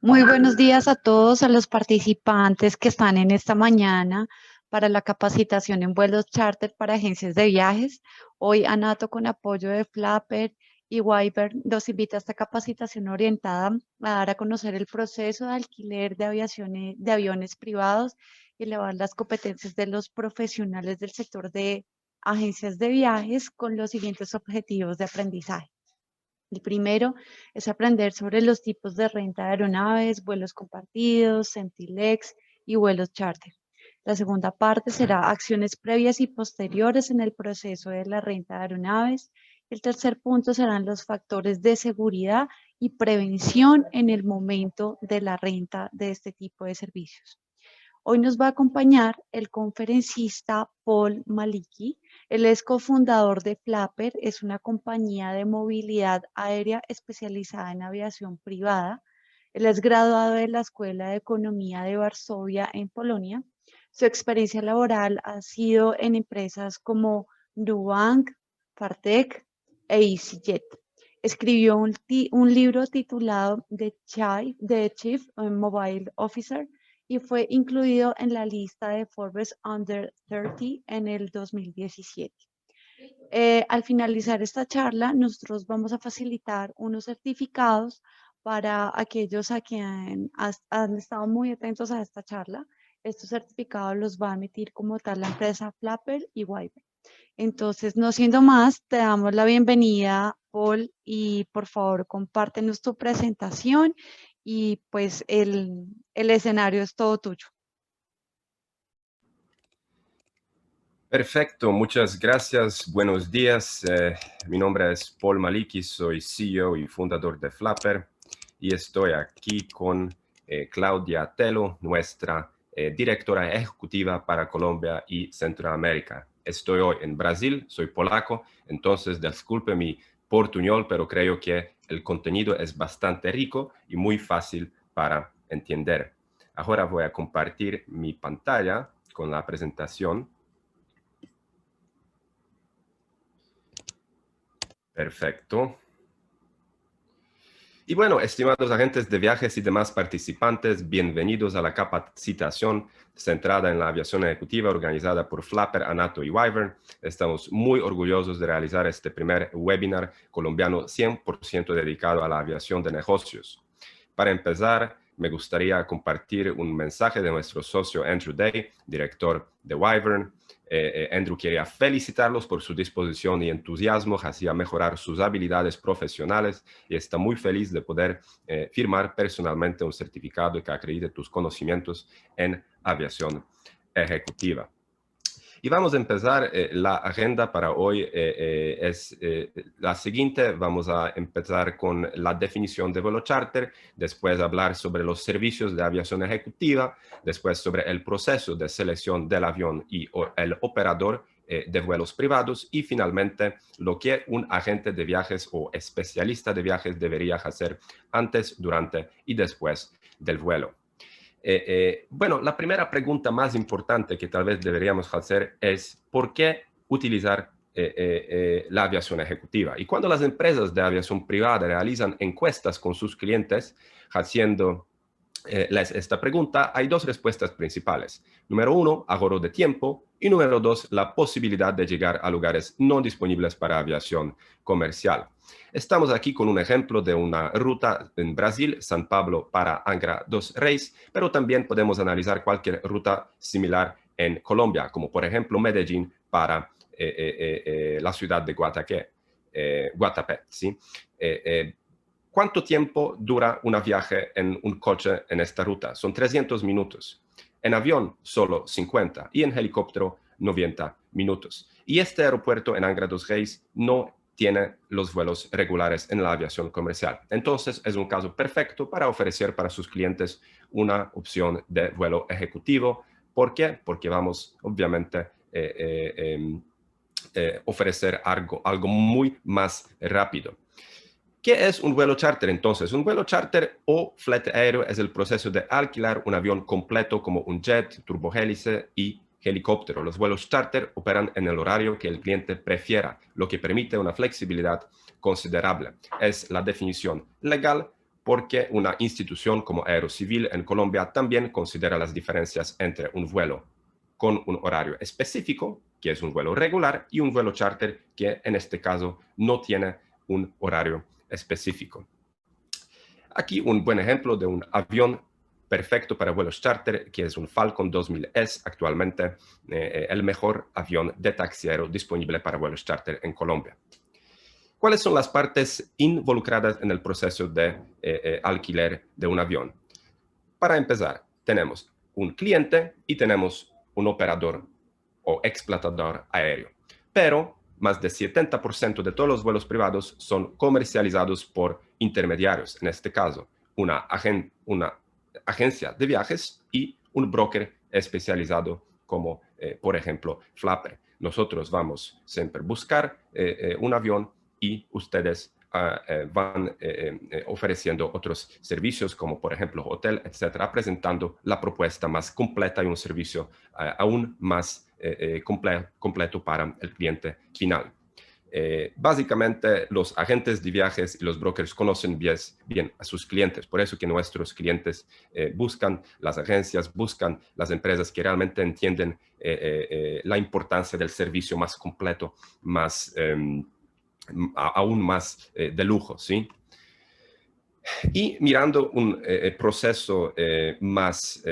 Muy buenos días a todos, a los participantes que están en esta mañana para la capacitación en vuelos charter para agencias de viajes. Hoy ANATO, con apoyo de Flapper y Wyvern, nos invita a esta capacitación orientada a dar a conocer el proceso de alquiler de de aviones privados y elevar las competencias de los profesionales del sector de agencias de viajes con los siguientes objetivos de aprendizaje. El primero es aprender sobre los tipos de renta de aeronaves, vuelos compartidos, Centilex y vuelos charter. La segunda parte será acciones previas y posteriores en el proceso de la renta de aeronaves. El tercer punto serán los factores de seguridad y prevención en el momento de la renta de este tipo de servicios. Hoy nos va a acompañar el conferencista Paul Maliki. Él es cofundador de Flapper, es una compañía de movilidad aérea especializada en aviación privada. Él es graduado de la Escuela de Economía de Varsovia en Polonia. Su experiencia laboral ha sido en empresas como Nubank, Fartec e EasyJet. Escribió un libro titulado The Chief Mobile Officer y fue incluido en la lista de Forbes Under 30 en el 2017. Al finalizar esta charla, nosotros vamos a facilitar unos certificados para aquellos a quienes han estado muy atentos a esta charla. Estos certificados los va a emitir como tal la empresa Flapper y Wyber. Entonces, no siendo más, te damos la bienvenida, Paul, y por favor compártenos tu presentación y pues el escenario es todo tuyo. Perfecto, muchas gracias. Buenos días. Mi nombre es Paul Maliki, soy CEO y fundador de Flapper y estoy aquí con Claudia Telo, nuestra directora ejecutiva para Colombia y Centroamérica. Estoy hoy en Brasil, soy polaco, entonces disculpe mi portuñol, pero creo que el contenido es bastante rico y muy fácil para entender. Ahora voy a compartir mi pantalla con la presentación. Perfecto. Y bueno, estimados agentes de viajes y demás participantes, bienvenidos a la capacitación centrada en la aviación ejecutiva organizada por Flapper, ANATO y Wyvern. Estamos muy orgullosos de realizar este primer webinar colombiano 100% dedicado a la aviación de negocios. Para empezar, me gustaría compartir un mensaje de nuestro socio Andrew Day, director de Wyvern. Andrew quería felicitarlos por su disposición y entusiasmo hacia mejorar sus habilidades profesionales y está muy feliz de poder firmar personalmente un certificado que acredite tus conocimientos en aviación ejecutiva. Y vamos a empezar, la agenda para hoy es la siguiente. Vamos a empezar con la definición de vuelo charter, después hablar sobre los servicios de aviación ejecutiva, después sobre el proceso de selección del avión y el operador de vuelos privados y finalmente lo que un agente de viajes o especialista de viajes debería hacer antes, durante y después del vuelo. Bueno, la primera pregunta más importante que tal vez deberíamos hacer es ¿por qué utilizar la aviación ejecutiva? Y cuando las empresas de aviación privada realizan encuestas con sus clientes haciendo esta pregunta, hay dos respuestas principales. Número uno, ahorro de tiempo. Y número dos, la posibilidad de llegar a lugares no disponibles para aviación comercial. Estamos aquí con un ejemplo de una ruta en Brasil, San Pablo para Angra dos Reis, pero también podemos analizar cualquier ruta similar en Colombia, como por ejemplo Medellín para la ciudad de Guatapé. ¿Sí? ¿Cuánto tiempo dura un viaje en un coche en esta ruta? Son 300 minutos. En avión, solo 50. Y en helicóptero, 90 minutos. Y este aeropuerto en Angra dos Reis no tiene los vuelos regulares en la aviación comercial. Entonces, es un caso perfecto para ofrecer para sus clientes una opción de vuelo ejecutivo. ¿Por qué? Porque vamos, obviamente, ofrecer algo muy más rápido. ¿Qué es un vuelo charter entonces? Un vuelo charter o flete aéreo es el proceso de alquilar un avión completo como un jet, turbohélice y helicóptero. Los vuelos charter operan en el horario que el cliente prefiera, lo que permite una flexibilidad considerable. Es la definición legal porque una institución como Aerocivil en Colombia también considera las diferencias entre un vuelo con un horario específico, que es un vuelo regular, y un vuelo charter, que en este caso no tiene un horario específico. Aquí un buen ejemplo de un avión perfecto para vuelos charter, que es un Falcon 2000S, actualmente el mejor avión de taxi aéreo disponible para vuelos charter en Colombia. ¿Cuáles son las partes involucradas en el proceso de alquiler de un avión? Para empezar, tenemos un cliente y tenemos un operador o explotador aéreo. Pero más del 70% de todos los vuelos privados son comercializados por intermediarios, en este caso, una agencia de viajes y un broker especializado como, por ejemplo, Flapper. Nosotros vamos siempre a buscar un avión y ustedes van ofreciendo otros servicios como por ejemplo hotel, etcétera, presentando la propuesta más completa y un servicio aún más completo para el cliente final. Básicamente, los agentes de viajes y los brokers conocen bien a sus clientes. Por eso que nuestros clientes buscan las agencias, buscan las empresas que realmente entienden la importancia del servicio más completo, más aún más de lujo, ¿sí? Y mirando un proceso más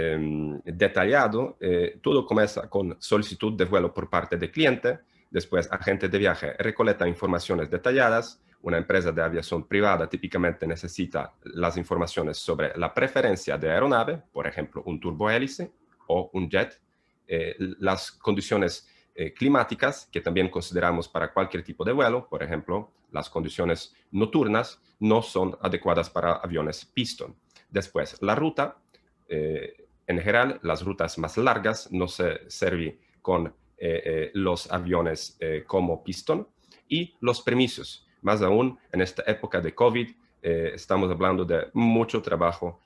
detallado, todo comienza con solicitud de vuelo por parte del cliente, después agente de viaje recolecta informaciones detalladas, una empresa de aviación privada típicamente necesita las informaciones sobre la preferencia de aeronave, por ejemplo, un turbohélice o un jet, las condiciones climáticas, que también consideramos para cualquier tipo de vuelo, por ejemplo, las condiciones nocturnas no son adecuadas para aviones Piston. Después, la ruta, en general, las rutas más largas no se sirven con los aviones como Piston, y los permisos. Más aún, en esta época de COVID, estamos hablando de mucho trabajo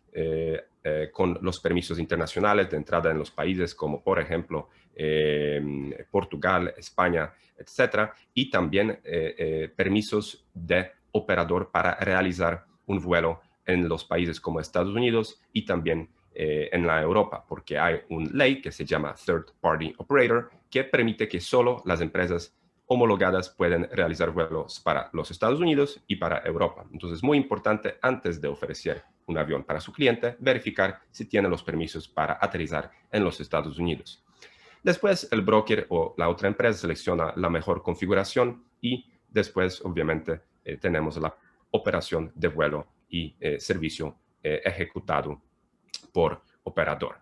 con los permisos internacionales de entrada en los países como, por ejemplo, Portugal, España, etcétera, y también permisos de operador para realizar un vuelo en los países como Estados Unidos y también en la Europa, porque hay una ley que se llama Third Party Operator, que permite que solo las empresas homologadas pueden realizar vuelos para los Estados Unidos y para Europa. Entonces, es muy importante, antes de ofrecer un avión para su cliente, verificar si tiene los permisos para aterrizar en los Estados Unidos. Después, el broker o la otra empresa selecciona la mejor configuración y después, obviamente, tenemos la operación de vuelo y servicio ejecutado por operador.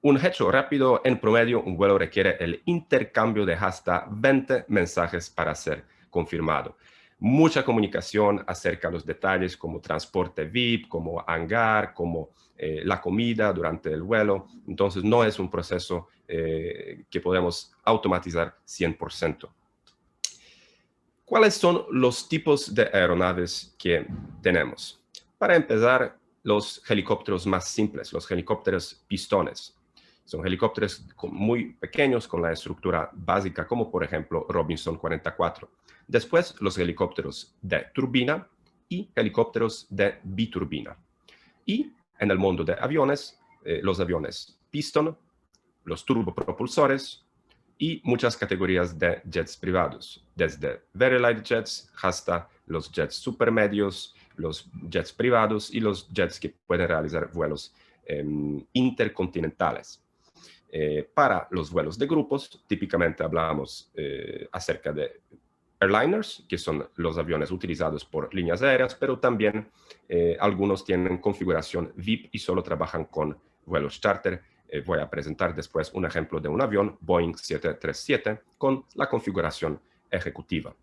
Un hecho rápido, en promedio, un vuelo requiere el intercambio de hasta 20 mensajes para ser confirmado. Mucha comunicación acerca de los detalles como transporte VIP, como hangar, como la comida durante el vuelo. Entonces, no es un proceso que podemos automatizar 100%. ¿Cuáles son los tipos de aeronaves que tenemos? Para empezar, los helicópteros más simples, los helicópteros pistones. Son helicópteros muy pequeños con la estructura básica, como por ejemplo Robinson 44. Después, los helicópteros de turbina y helicópteros de biturbina. Y en el mundo de aviones, los aviones piston, los turbopropulsores y muchas categorías de jets privados, desde very light jets hasta los jets supermedios, los jets privados y los jets que pueden realizar vuelos intercontinentales. Para los vuelos de grupos, típicamente hablamos acerca de airliners, que son los aviones utilizados por líneas aéreas, pero también algunos tienen configuración VIP y solo trabajan con vuelos charter. Voy a presentar después un ejemplo de un avión Boeing 737 con la configuración ejecutiva.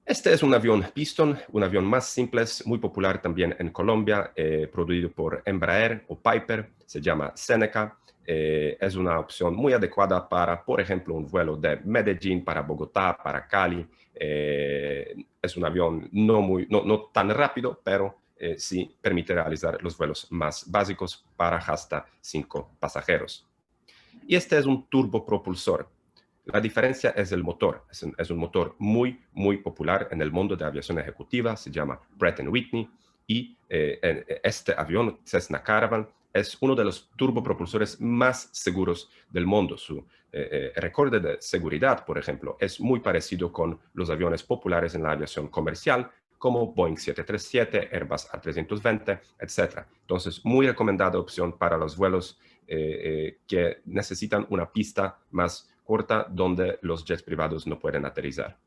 Este es un avión Piston, un avión más simple, muy popular también en Colombia, producido por Embraer o Piper, se llama Seneca. Es una opción muy adecuada para, por ejemplo, un vuelo de Medellín para Bogotá, para Cali. Es un avión no tan rápido, pero sí permite realizar los vuelos más básicos para hasta 5 pasajeros. Y este es un turbopropulsor. La diferencia es el motor. Es un motor muy, muy popular en el mundo de aviación ejecutiva. Se llama Pratt & Whitney. Y este avión, Cessna Caravan, es uno de los turbopropulsores más seguros del mundo. Su récord de seguridad, por ejemplo, es muy parecido con los aviones populares en la aviación comercial, como Boeing 737, Airbus A320, etc. Entonces, muy recomendada opción para los vuelos que necesitan una pista más corta donde los jets privados no pueden aterrizar.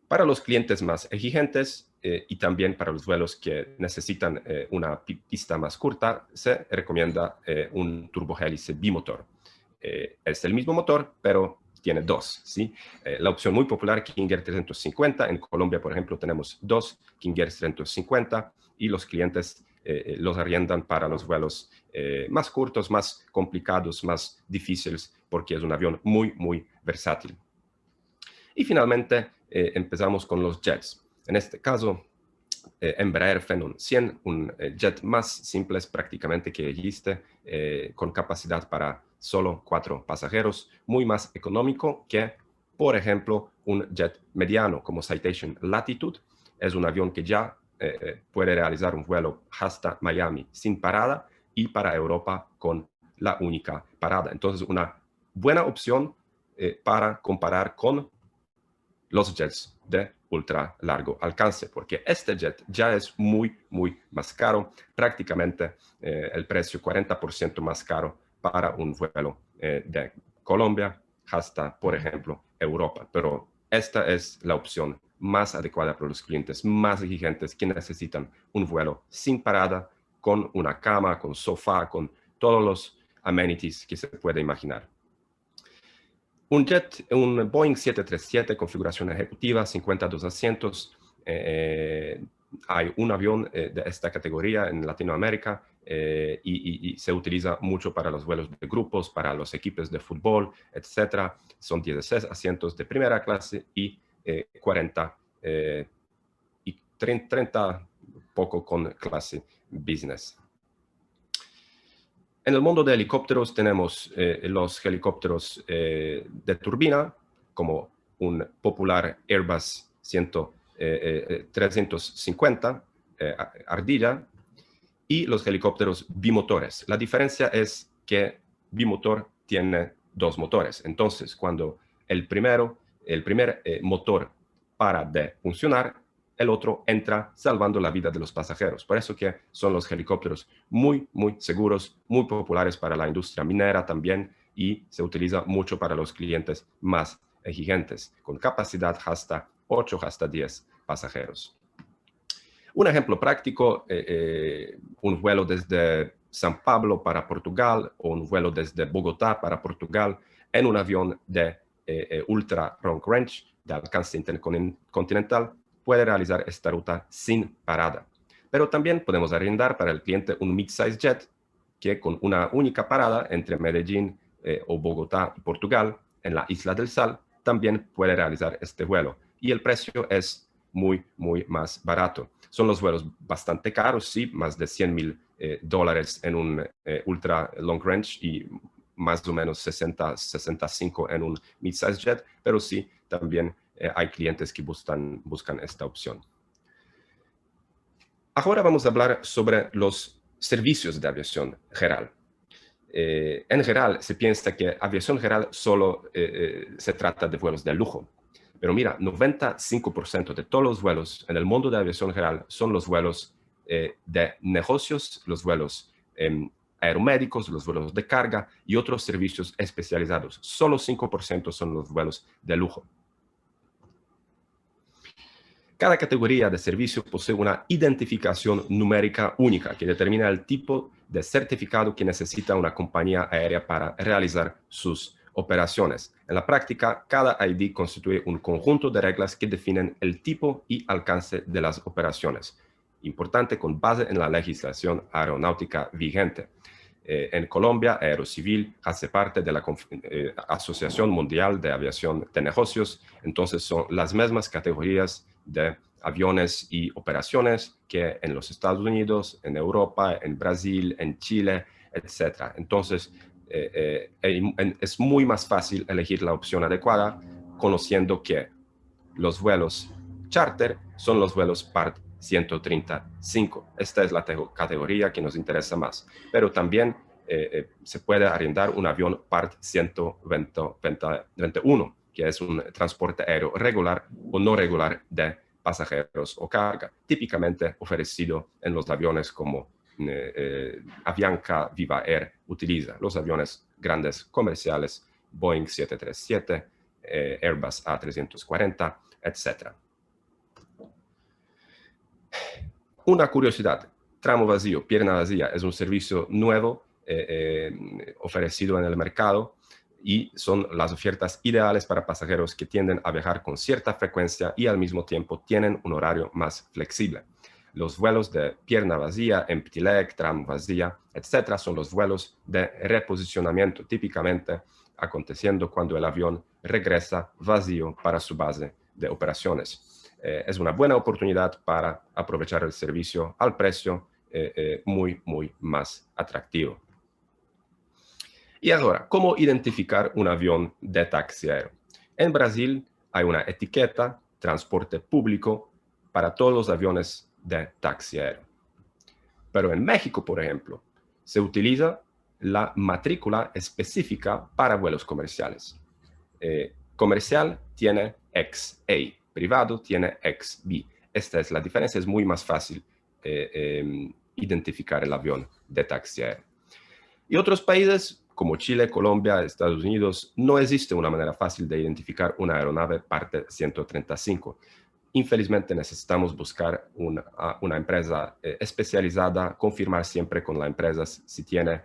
Para los clientes más exigentes y también para los vuelos que necesitan una pista más corta, se recomienda un turbohélice bimotor. Es el mismo motor, pero tiene dos, ¿sí? La opción muy popular, King Air 350. En Colombia, por ejemplo, tenemos dos King Air 350 y los clientes los arriendan para los vuelos más cortos, más complicados, más difíciles, porque es un avión muy, muy versátil. Y finalmente empezamos con los jets. En este caso, Embraer Phenom 100, un jet más simple prácticamente que existe, con capacidad para solo 4 pasajeros, muy más económico que, por ejemplo, un jet mediano como Citation Latitude. Es un avión que ya puede realizar un vuelo hasta Miami sin parada y para Europa con la única parada. Entonces, una buena opción para comparar con los jets de ultra largo alcance, porque este jet ya es muy, muy más caro, prácticamente el precio 40% más caro para un vuelo de Colombia hasta, por ejemplo, Europa. Pero esta es la opción más adecuada para los clientes más exigentes que necesitan un vuelo sin parada, con una cama, con sofá, con todos los amenities que se puede imaginar. Un jet, un Boeing 737, configuración ejecutiva, 52 asientos. Hay un avión de esta categoría en Latinoamérica y se utiliza mucho para los vuelos de grupos, para los equipos de fútbol, etc. Son 16 asientos de primera clase y 40 y 30 poco con clase business. En el mundo de helicópteros tenemos los helicópteros de turbina, como un popular Airbus 350 Ardilla, y los helicópteros bimotores. La diferencia es que bimotor tiene dos motores. Entonces, cuando el primer motor para de funcionar, el otro entra salvando la vida de los pasajeros. Por eso que son los helicópteros muy, muy seguros, muy populares para la industria minera también, y se utiliza mucho para los clientes más exigentes, con capacidad hasta 8, hasta 10 pasajeros. Un ejemplo práctico, un vuelo desde San Pablo para Portugal o un vuelo desde Bogotá para Portugal en un avión de ultra long range, de alcance intercontinental, puede realizar esta ruta sin parada. Pero también podemos arrendar para el cliente un mid-size jet que con una única parada entre Medellín o Bogotá y Portugal, en la Isla del Sal, también puede realizar este vuelo. Y el precio es muy, muy más barato. Son los vuelos bastante caros, sí, más de $100,000 en un ultra long range y más o menos 65 en un mid-size jet, pero sí, también hay clientes que buscan esta opción. Ahora vamos a hablar sobre los servicios de aviación general. En general, se piensa que aviación general solo se trata de vuelos de lujo. Pero mira, 95% de todos los vuelos en el mundo de aviación general son los vuelos de negocios, los vuelos aeromédicos, los vuelos de carga y otros servicios especializados. Solo 5% son los vuelos de lujo. Cada categoría de servicio posee una identificación numérica única que determina el tipo de certificado que necesita una compañía aérea para realizar sus operaciones. En la práctica, cada ID constituye un conjunto de reglas que definen el tipo y alcance de las operaciones. Importante con base en la legislación aeronáutica vigente. En Colombia, Aerocivil hace parte de la Asociación Mundial de Aviación de Negocios, entonces son las mismas categorías de aviones y operaciones que en los Estados Unidos, en Europa, en Brasil, en Chile, etc. Entonces, Es muy más fácil elegir la opción adecuada conociendo que los vuelos charter son los vuelos Part 135. Esta es la categoría que nos interesa más. Pero también se puede arrendar un avión Part 121, que es un transporte aéreo regular o no regular de pasajeros o carga, típicamente ofrecido en los aviones como Avianca Viva Air utiliza, los aviones grandes comerciales, Boeing 737, Airbus A340, etc. Una curiosidad, tramo vacío, pierna vacía, es un servicio nuevo ofrecido en el mercado y son las ofertas ideales para pasajeros que tienden a viajar con cierta frecuencia y al mismo tiempo tienen un horario más flexible. Los vuelos de pierna vacía, empty leg, tram vacía, etc. son los vuelos de reposicionamiento, típicamente aconteciendo cuando el avión regresa vacío para su base de operaciones. Es una buena oportunidad para aprovechar el servicio al precio muy más atractivo. Y ahora, ¿cómo identificar un avión de taxi aéreo? En Brasil hay una etiqueta, transporte público, para todos los aviones de taxi aéreo. Pero en México, por ejemplo, se utiliza la matrícula específica para vuelos comerciales. Comercial tiene XA, privado tiene XB. Esta es la diferencia, es muy más fácil identificar el avión de taxi aéreo. Y otros países como Chile, Colombia, Estados Unidos, no existe una manera fácil de identificar una aeronave parte 135. Infelizmente necesitamos buscar una empresa especializada, confirmar siempre con la empresa si tiene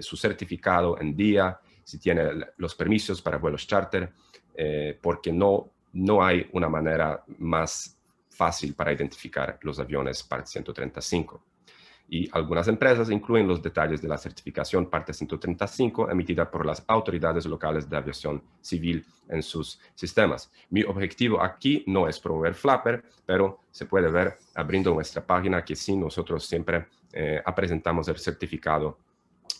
su certificado en día, si tiene los permisos para vuelos charter, porque no hay una manera más fácil para identificar los aviones Part 135. Y algunas empresas incluyen los detalles de la certificación Parte 135 emitida por las autoridades locales de aviación civil en sus sistemas. Mi objetivo aquí no es promover Flapper, pero se puede ver abriendo nuestra página que sí, nosotros siempre presentamos el certificado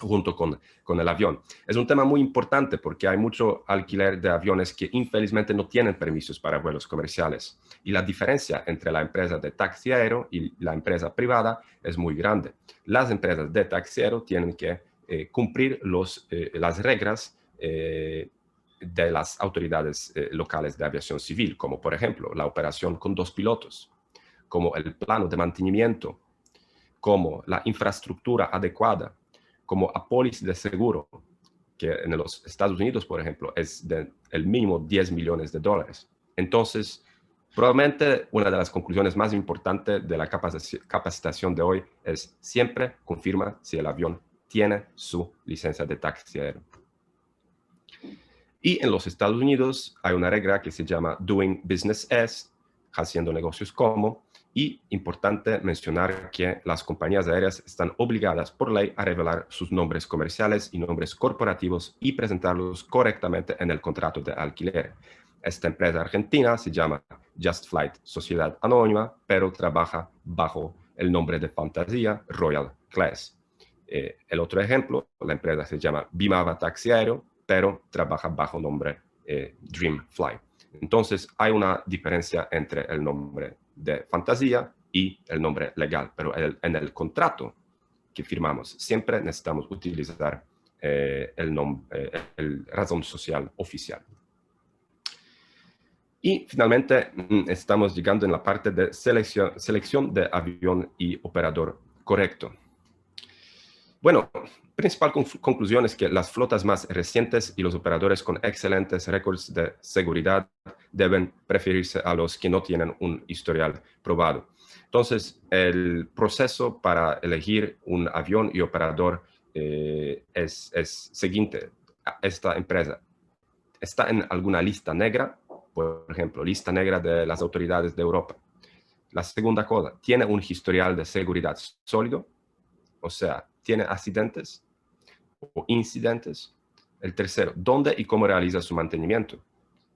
junto con el avión. Es un tema muy importante porque hay mucho alquiler de aviones que infelizmente no tienen permisos para vuelos comerciales. Y la diferencia entre la empresa de taxi aéreo y la empresa privada es muy grande. Las empresas de taxi aéreo tienen que cumplir las reglas de las autoridades locales de aviación civil, como por ejemplo la operación con 2 pilotos, como el plano de mantenimiento, como la infraestructura adecuada, como apólice de seguro, que en los Estados Unidos, por ejemplo, es el mínimo $10 millones. Entonces, probablemente una de las conclusiones más importantes de la capacitación de hoy es siempre confirma si el avión tiene su licencia de taxi aéreo. Y en los Estados Unidos hay una regla que se llama Doing Business As, haciendo negocios como, y importante mencionar que las compañías aéreas están obligadas por ley a revelar sus nombres comerciales y nombres corporativos y presentarlos correctamente en el contrato de alquiler. Esta empresa argentina se llama Just Flight Sociedad Anónima, pero trabaja bajo el nombre de fantasía Royal Class. El otro ejemplo, la empresa se llama Bimava Taxi Aéreo, pero trabaja bajo nombre Dream Fly. Entonces, hay una diferencia entre el nombre de fantasía y el nombre legal, pero en el contrato que firmamos siempre necesitamos utilizar el razón social oficial. Y finalmente estamos llegando en la parte de selección de avión y operador correcto. Bueno, principal conclusión es que las flotas más recientes y los operadores con excelentes récords de seguridad deben preferirse a los que no tienen un historial probado. Entonces, el proceso para elegir un avión y operador es siguiente. Esta empresa está en alguna lista negra, por ejemplo, lista negra de las autoridades de Europa. La segunda cosa, tiene un historial de seguridad sólido, o sea, tiene accidentes o incidentes. El tercero, ¿dónde y cómo realiza su mantenimiento?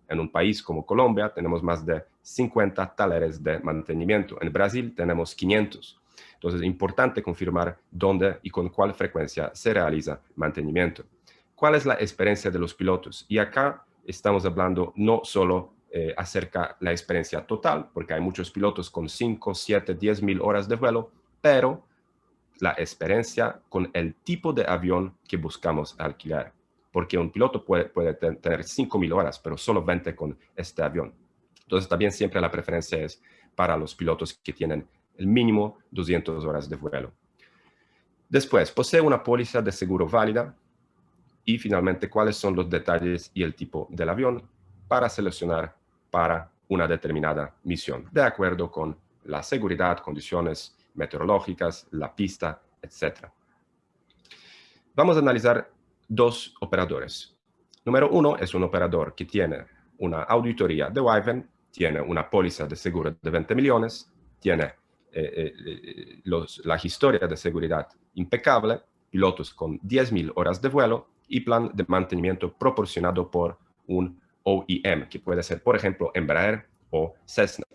En un país como Colombia tenemos más de 50 talleres de mantenimiento. En Brasil tenemos 500. Entonces es importante confirmar dónde y con cuál frecuencia se realiza mantenimiento. ¿Cuál es la experiencia de los pilotos? Y acá estamos hablando no solo acerca de la experiencia total, porque hay muchos pilotos con 5, 7, 10 mil horas de vuelo, pero la experiencia con el tipo de avión que buscamos alquilar. Porque un piloto puede tener 5.000 horas, pero solo 20 con este avión. Entonces, también siempre la preferencia es para los pilotos que tienen el mínimo 200 horas de vuelo. Después, posee una póliza de seguro válida. Y finalmente, cuáles son los detalles y el tipo del avión para seleccionar para una determinada misión, de acuerdo con la seguridad, condiciones meteorológicas, la pista, etc. Vamos a analizar dos operadores. Número uno es un operador que tiene una auditoría de Wyvern, tiene una póliza de seguro de 20 millones, tiene la historia de seguridad impecable, pilotos con 10.000 horas de vuelo y plan de mantenimiento proporcionado por un OEM, que puede ser, por ejemplo, Embraer o Cessna.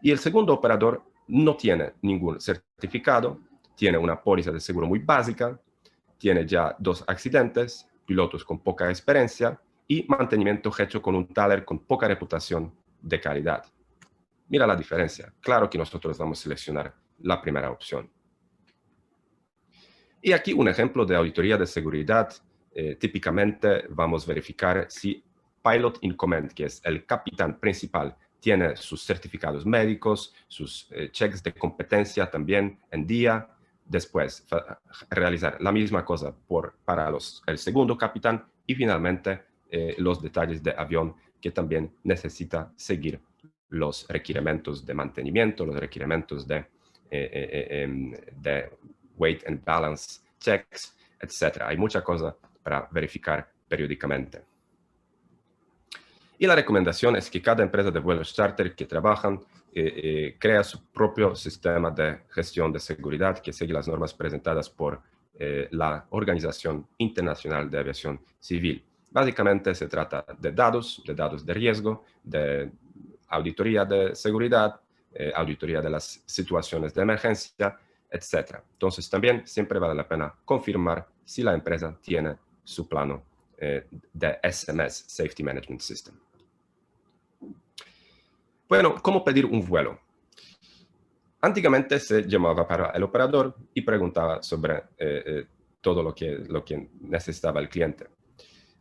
Y el segundo operador no tiene ningún certificado, tiene una póliza de seguro muy básica, tiene ya 2 accidentes, pilotos con poca experiencia y mantenimiento hecho con un taller con poca reputación de calidad. Mira la diferencia. Claro que nosotros vamos a seleccionar la primera opción. Y aquí un ejemplo de auditoría de seguridad. Típicamente vamos a verificar si Pilot in Command, que es el capitán principal, tiene sus certificados médicos, sus checks de competencia también en día. Después realizar la misma cosa para el segundo capitán y finalmente los detalles de avión que también necesita seguir los requerimientos de mantenimiento, los requerimientos de weight and balance checks, etc. Hay mucha cosa para verificar periódicamente. Y la recomendación es que cada empresa de vuelos charter que trabajan crea su propio sistema de gestión de seguridad que sigue las normas presentadas por la Organización Internacional de Aviación Civil. Básicamente se trata de datos de riesgo, de auditoría de seguridad, auditoría de las situaciones de emergencia, etc. Entonces también siempre vale la pena confirmar si la empresa tiene su plano de SMS, Safety Management System. Bueno, ¿cómo pedir un vuelo? Antiguamente se llamaba para el operador y preguntaba sobre todo lo que necesitaba el cliente.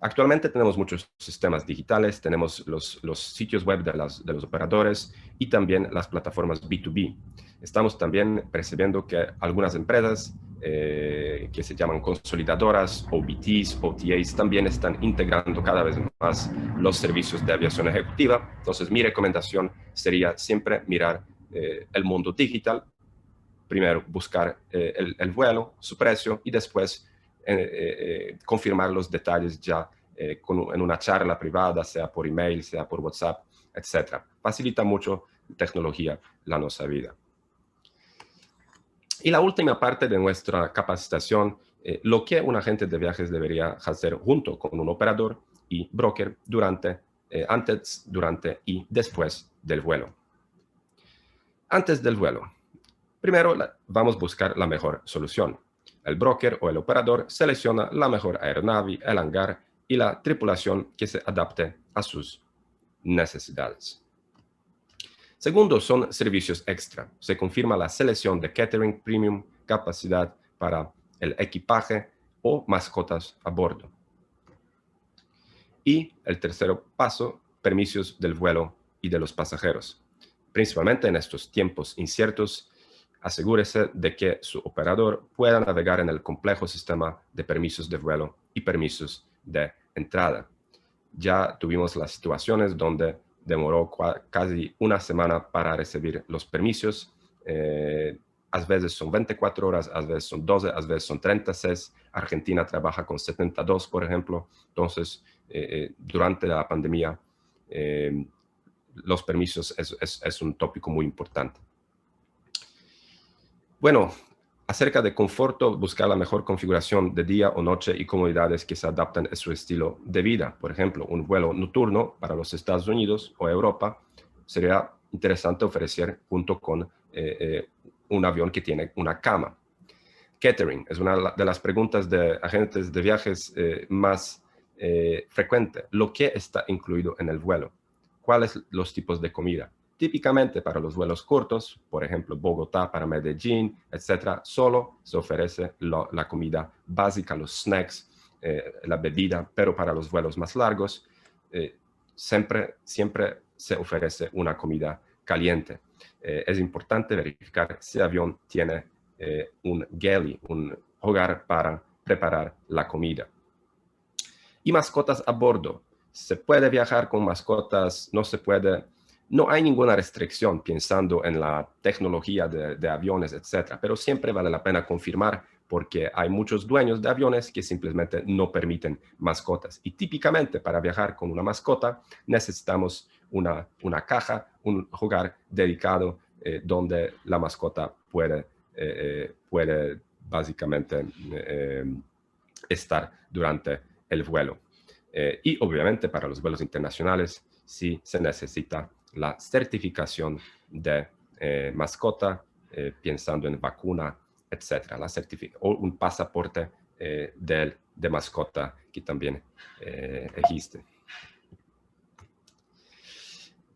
Actualmente tenemos muchos sistemas digitales, tenemos los sitios web de los operadores y también las plataformas B2B. Estamos también percibiendo que algunas empresas que se llaman consolidadoras, OBTs, OTAs, también están integrando cada vez más los servicios de aviación ejecutiva. Entonces, mi recomendación sería siempre mirar el mundo digital, primero buscar el vuelo, su precio y después confirmar los detalles ya en una charla privada, sea por email, sea por WhatsApp, etc. Facilita mucho tecnología la nuestra vida. Y la última parte de nuestra capacitación, lo que un agente de viajes debería hacer junto con un operador y broker antes, durante y después del vuelo. Antes del vuelo, primero vamos a buscar la mejor solución. El broker o el operador selecciona la mejor aeronave, el hangar y la tripulación que se adapte a sus necesidades. Segundo, son servicios extra. Se confirma la selección de catering premium, capacidad para el equipaje o mascotas a bordo. Y el tercer paso, permisos del vuelo y de los pasajeros. Principalmente en estos tiempos inciertos, asegúrese de que su operador pueda navegar en el complejo sistema de permisos de vuelo y permisos de entrada. Ya tuvimos las situaciones donde demoró casi una semana para recibir los permisos. A veces son 24 horas, a veces son 12, a veces son 36. Argentina trabaja con 72, por ejemplo. Entonces, durante la pandemia, los permisos es un tópico muy importante. Bueno, acerca de conforto, buscar la mejor configuración de día o noche y comodidades que se adapten a su estilo de vida. Por ejemplo, un vuelo nocturno para los Estados Unidos o Europa sería interesante ofrecer junto con un avión que tiene una cama. Catering es una de las preguntas de agentes de viajes más frecuente. ¿Lo que está incluido en el vuelo? ¿Cuáles los tipos de comida? Típicamente para los vuelos cortos, por ejemplo, Bogotá para Medellín, etcétera, solo se ofrece la comida básica, los snacks, la bebida, pero para los vuelos más largos siempre se ofrece una comida caliente. Es importante verificar si el avión tiene un galley, un hogar para preparar la comida. Y mascotas a bordo. ¿Se puede viajar con mascotas? No se puede. No hay ninguna restricción pensando en la tecnología de aviones, etc. Pero siempre vale la pena confirmar porque hay muchos dueños de aviones que simplemente no permiten mascotas. Y típicamente para viajar con una mascota necesitamos una caja, un hogar dedicado donde la mascota puede básicamente estar durante el vuelo. Y obviamente para los vuelos internacionales sí se necesita la certificación de mascota, pensando en vacuna, etc. O un pasaporte de mascota que también existe.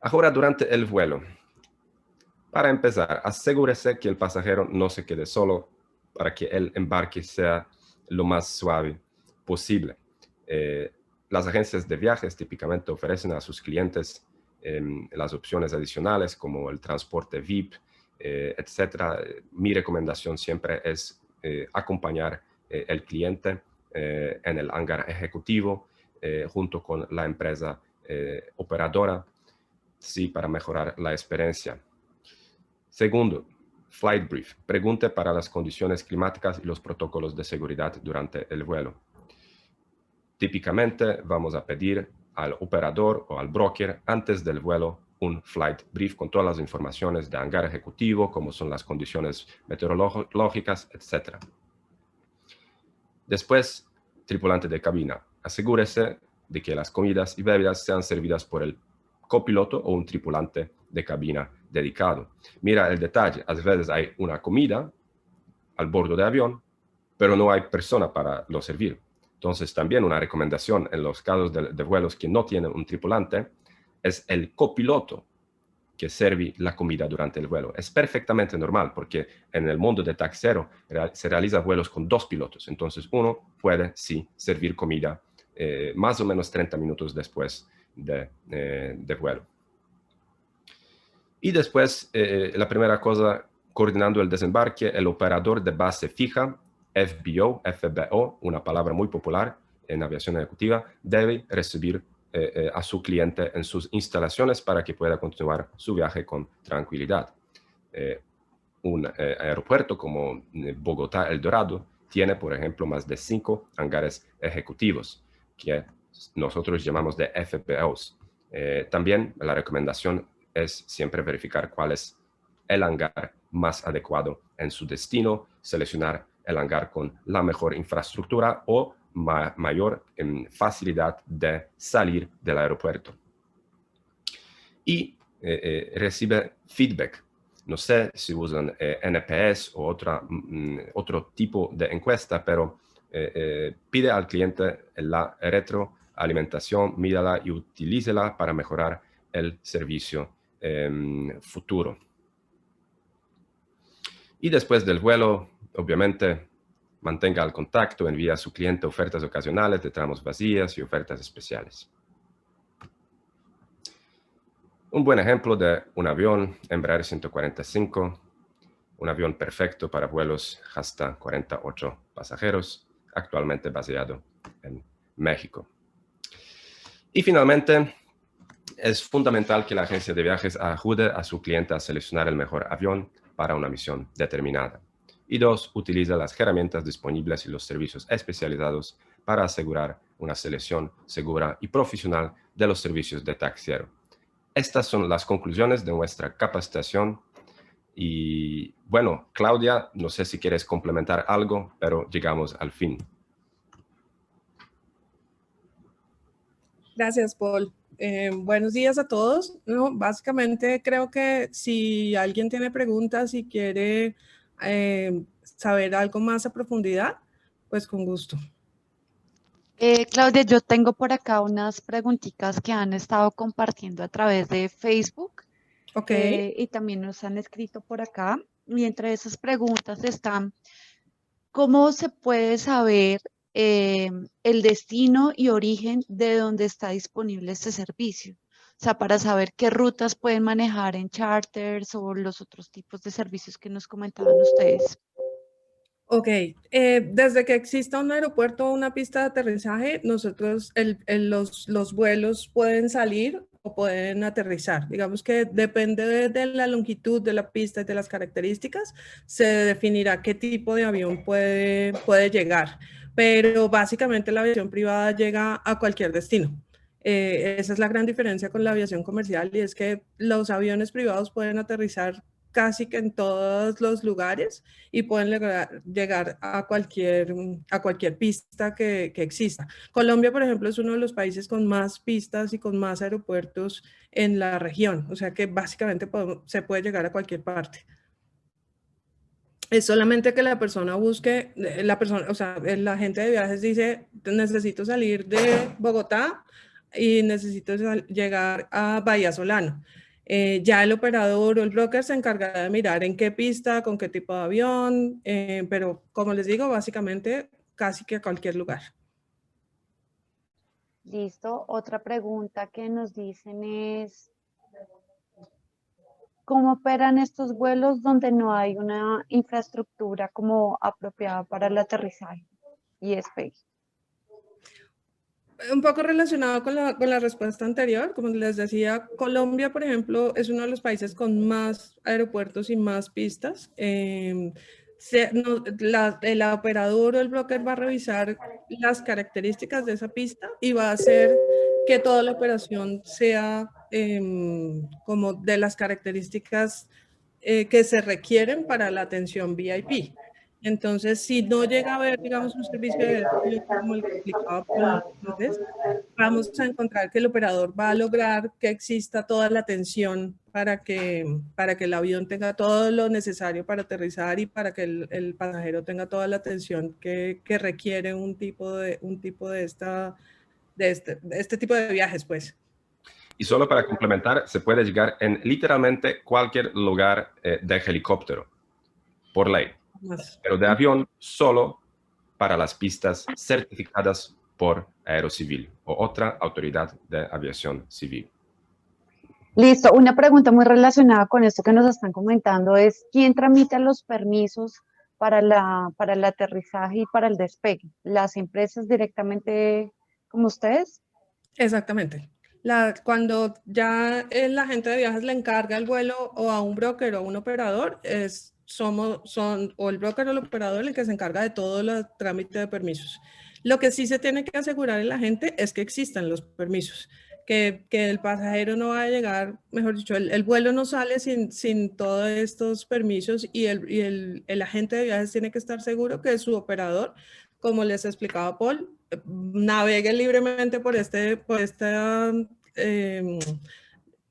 Ahora, durante el vuelo, para empezar, asegúrese que el pasajero no se quede solo para que el embarque sea lo más suave posible. Las agencias de viajes típicamente ofrecen a sus clientes las opciones adicionales como el transporte VIP, etc. Mi recomendación siempre es acompañar el cliente en el hangar ejecutivo junto con la empresa operadora, sí, para mejorar la experiencia. Segundo, flight brief. Pregunte para las condiciones climáticas y los protocolos de seguridad durante el vuelo. Típicamente vamos a pedir al operador o al broker antes del vuelo un flight brief con todas las informaciones de hangar ejecutivo, como son las condiciones meteorológicas, etc. Después, tripulante de cabina. Asegúrese de que las comidas y bebidas sean servidas por el copiloto o un tripulante de cabina dedicado. Mira el detalle, a veces hay una comida al bordo del avión, pero no hay persona para lo servir. Entonces, también una recomendación en los casos de vuelos que no tienen un tripulante es el copiloto que sirve la comida durante el vuelo. Es perfectamente normal porque en el mundo de taxero se realizan vuelos con 2 pilotos. Entonces, uno puede, sí, servir comida más o menos 30 minutos después de vuelo. Y después, la primera cosa, coordinando el desembarque, el operador de base fija, FBO, una palabra muy popular en aviación ejecutiva, debe recibir a su cliente en sus instalaciones para que pueda continuar su viaje con tranquilidad. Un aeropuerto como Bogotá El Dorado tiene, por ejemplo, más de 5 hangares ejecutivos que nosotros llamamos de FBOs. También la recomendación es siempre verificar cuál es el hangar más adecuado en su destino, seleccionar el hangar con la mejor infraestructura o mayor facilidad de salir del aeropuerto. Y recibe feedback. No sé si usan NPS o otro tipo de encuesta, pero pide al cliente la retroalimentación, mídala y utilícela para mejorar el servicio futuro. Y después del vuelo, obviamente, mantenga el contacto, envía a su cliente ofertas ocasionales de tramos vacías y ofertas especiales. Un buen ejemplo de un avión Embraer 145, un avión perfecto para vuelos hasta 48 pasajeros, actualmente basado en México. Y finalmente, es fundamental que la agencia de viajes ayude a su cliente a seleccionar el mejor avión para una misión determinada. Y 2, utiliza las herramientas disponibles y los servicios especializados para asegurar una selección segura y profesional de los servicios de taxiero. Estas son las conclusiones de nuestra capacitación. Y bueno, Claudia, no sé si quieres complementar algo, pero llegamos al fin. Gracias, Paul. Buenos días a todos. No, básicamente creo que si alguien tiene preguntas y quiere saber algo más a profundidad, pues con gusto. Claudia, yo tengo por acá unas preguntitas que han estado compartiendo a través de Facebook Ok. y también nos han escrito por acá. Y entre esas preguntas están, ¿cómo se puede saber eh, el destino y origen de donde está disponible este servicio? O sea, para saber qué rutas pueden manejar en charters o los otros tipos de servicios que nos comentaban ustedes. Ok, desde que exista un aeropuerto o una pista de aterrizaje, nosotros los vuelos pueden salir o pueden aterrizar. Digamos que depende de la longitud de la pista y de las características, se definirá qué tipo de avión puede llegar. Pero básicamente la aviación privada llega a cualquier destino. Esa es la gran diferencia con la aviación comercial y es que los aviones privados pueden aterrizar casi que en todos los lugares y pueden llegar a cualquier pista que exista. Colombia, por ejemplo, es uno de los países con más pistas y con más aeropuertos en la región, o sea que básicamente se puede llegar a cualquier parte. Es solamente que la persona busque, o sea, el agente de viajes dice, necesito salir de Bogotá y necesito llegar a Bahía Solano. Ya el operador o el broker se encargará de mirar en qué pista, con qué tipo de avión, pero como les digo, básicamente casi que a cualquier lugar. Listo. Otra pregunta que nos dicen es, ¿cómo operan estos vuelos donde no hay una infraestructura como apropiada para el aterrizaje y despegue? Un poco relacionado con la respuesta anterior, como les decía, Colombia, por ejemplo, es uno de los países con más aeropuertos y más pistas. El operador o el broker va a revisar las características de esa pista y va a hacer que toda la operación sea como de las características que se requieren para la atención VIP. Entonces, si no llega a haber, digamos, un servicio de estilo como el que explicaba Paul antes, vamos a encontrar que el operador va a lograr que exista toda la atención para que el avión tenga todo lo necesario para aterrizar y para que el pasajero tenga toda la atención que requiere un tipo de este tipo de viajes, pues. Y solo para complementar, se puede llegar en literalmente cualquier lugar de helicóptero, por ley. Pero de avión solo para las pistas certificadas por Aerocivil o otra autoridad de aviación civil. Listo. Una pregunta muy relacionada con esto que nos están comentando es, ¿quién tramita los permisos para el aterrizaje y para el despegue? ¿Las empresas directamente como ustedes? Exactamente. Cuando ya el agente de viajes le encarga el vuelo o a un broker o a un operador, o el broker o el operador el que se encarga de todo el trámite de permisos. Lo que sí se tiene que asegurar el agente es que existan los permisos, que el pasajero no va a llegar, mejor dicho, el vuelo no sale sin todos estos permisos y el agente de viajes tiene que estar seguro que su operador, como les explicaba Paul, navegue libremente por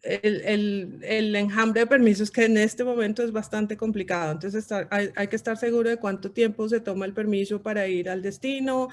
el enjambre de permisos que en este momento es bastante complicado. Entonces hay que estar seguro de cuánto tiempo se toma el permiso para ir al destino.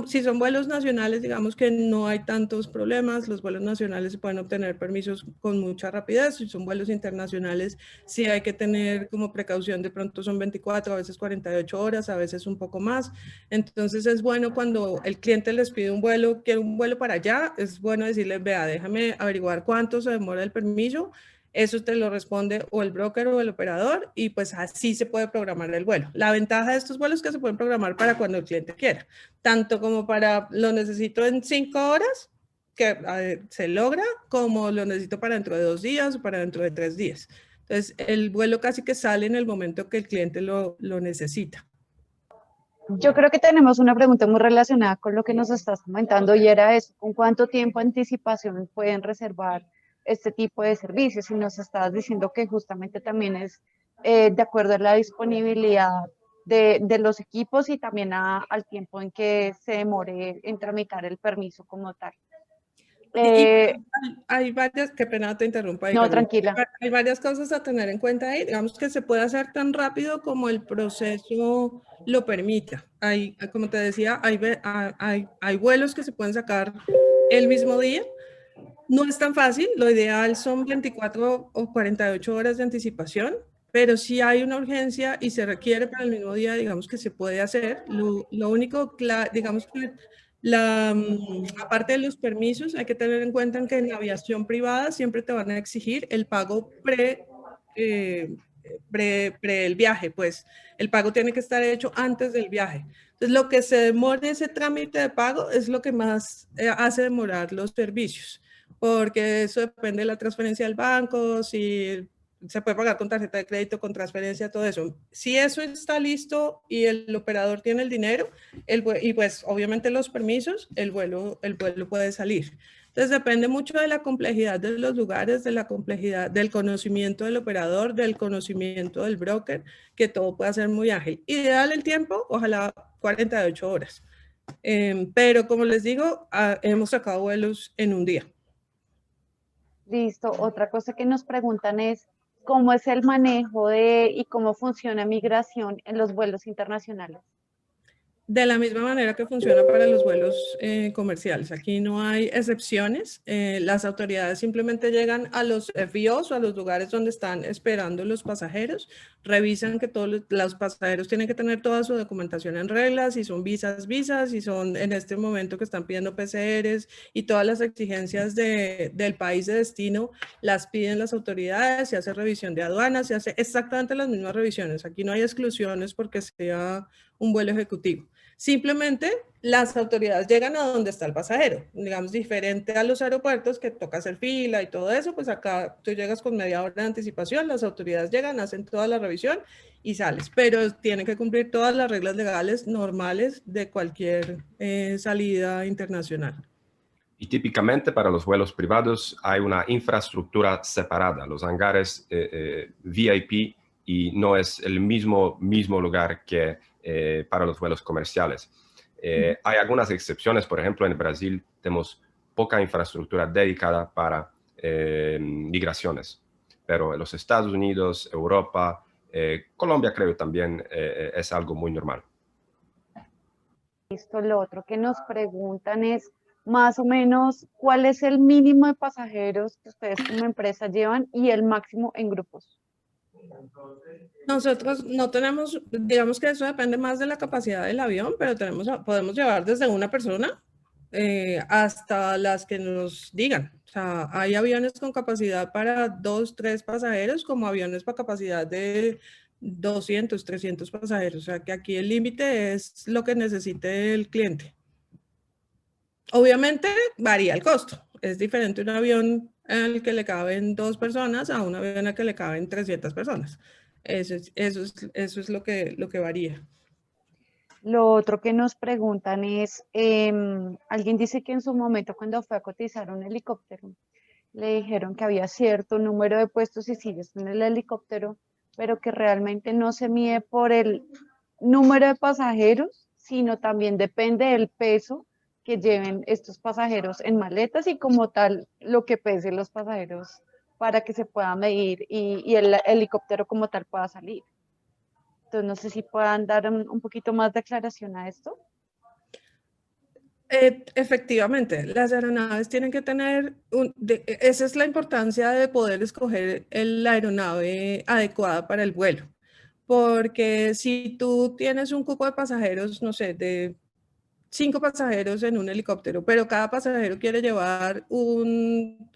Si son vuelos nacionales, digamos que no hay tantos problemas. Los vuelos nacionales se pueden obtener permisos con mucha rapidez. Si son vuelos internacionales, sí hay que tener como precaución. De pronto son 24, a veces 48 horas, a veces un poco más. Entonces es bueno cuando el cliente les pide un vuelo, quiere un vuelo para allá, es bueno decirles, vea, déjame averiguar cuánto se demora el permiso, eso te lo responde o el broker o el operador y pues así se puede programar el vuelo. La ventaja de estos vuelos es que se pueden programar para cuando el cliente quiera, tanto como para lo necesito en 5 horas, que se logra, como lo necesito para dentro de 2 días o para dentro de 3 días. Entonces el vuelo casi que sale en el momento que el cliente lo necesita. Yo creo que tenemos una pregunta muy relacionada con lo que nos estás comentando y era eso, ¿con cuánto tiempo de anticipación pueden reservar este tipo de servicios? Y nos estabas diciendo que justamente también es de acuerdo a la disponibilidad de los equipos y también al tiempo en que se demore en tramitar el permiso como tal. Hay varias, qué pena te interrumpa ahí, No, Carolina. tranquila. Hay varias cosas a tener en cuenta ahí. Digamos que se puede hacer tan rápido como el proceso lo permita. Hay, como te decía, hay vuelos que se pueden sacar el mismo día. No es tan fácil, lo ideal son 24 o 48 horas de anticipación, pero si hay una urgencia y se requiere para el mismo día, digamos que se puede hacer. Lo único, digamos que aparte de los permisos, hay que tener en cuenta que en la aviación privada siempre te van a exigir el pago pre el viaje, pues el pago tiene que estar hecho antes del viaje. Entonces, lo que se demora ese trámite de pago es lo que más hace demorar los servicios, porque eso depende de la transferencia del banco, si se puede pagar con tarjeta de crédito, con transferencia, todo eso. Si eso está listo y el operador tiene el dinero, y pues obviamente los permisos, el vuelo puede salir. Entonces depende mucho de la complejidad de los lugares, de la complejidad del conocimiento del operador, del conocimiento del broker, que todo pueda ser muy ágil. Ideal el tiempo, ojalá 48 horas. Pero como les digo, hemos sacado vuelos en un día. Listo. Otra cosa que nos preguntan es cómo es el manejo y cómo funciona migración en los vuelos internacionales. De la misma manera que funciona para los vuelos comerciales. Aquí no hay excepciones. Las autoridades simplemente llegan a los FBOs o a los lugares donde están esperando los pasajeros, revisan que todos los pasajeros tienen que tener toda su documentación en regla, si son visas, y son en este momento que están pidiendo PCRs y todas las exigencias del país de destino, las piden las autoridades, se hace revisión de aduanas, se hace exactamente las mismas revisiones. Aquí no hay exclusiones porque sea un vuelo ejecutivo. Simplemente las autoridades llegan a donde está el pasajero, digamos, diferente a los aeropuertos que toca hacer fila y todo eso, pues acá tú llegas con media hora de anticipación, las autoridades llegan, hacen toda la revisión y sales, pero tienen que cumplir todas las reglas legales normales de cualquier salida internacional. Y típicamente para los vuelos privados hay una infraestructura separada, los hangares VIP, y no es el mismo lugar que para los vuelos comerciales. Hay algunas excepciones, por ejemplo, en Brasil tenemos poca infraestructura dedicada para migraciones, pero en los Estados Unidos, Europa, Colombia creo también es algo muy normal. Listo. Lo otro que nos preguntan es más o menos cuál es el mínimo de pasajeros que ustedes como empresa llevan y el máximo en grupos. Nosotros no tenemos, digamos que eso depende más de la capacidad del avión, pero podemos llevar desde una persona hasta las que nos digan. O sea, hay aviones con capacidad para 2, 3 pasajeros, como aviones para capacidad de 200, 300 pasajeros. O sea, que aquí el límite es lo que necesite el cliente. Obviamente varía el costo. Es diferente un avión al que le caben 2 personas a un avión al que le caben 300 personas. Eso es lo que varía. Lo otro que nos preguntan es, alguien dice que en su momento cuando fue a cotizar un helicóptero, le dijeron que había cierto número de puestos y sillas en el helicóptero, pero que realmente no se mide por el número de pasajeros, sino también depende del peso que lleven estos pasajeros en maletas y como tal lo que pesen los pasajeros para que se pueda medir y el helicóptero como tal pueda salir. Entonces no sé si puedan dar un poquito más de aclaración a esto. Efectivamente, las aeronaves tienen que tener, esa es la importancia de poder escoger la aeronave adecuada para el vuelo, porque si tú tienes un cupo de pasajeros, no sé, de 5 pasajeros en un helicóptero, pero cada pasajero quiere llevar un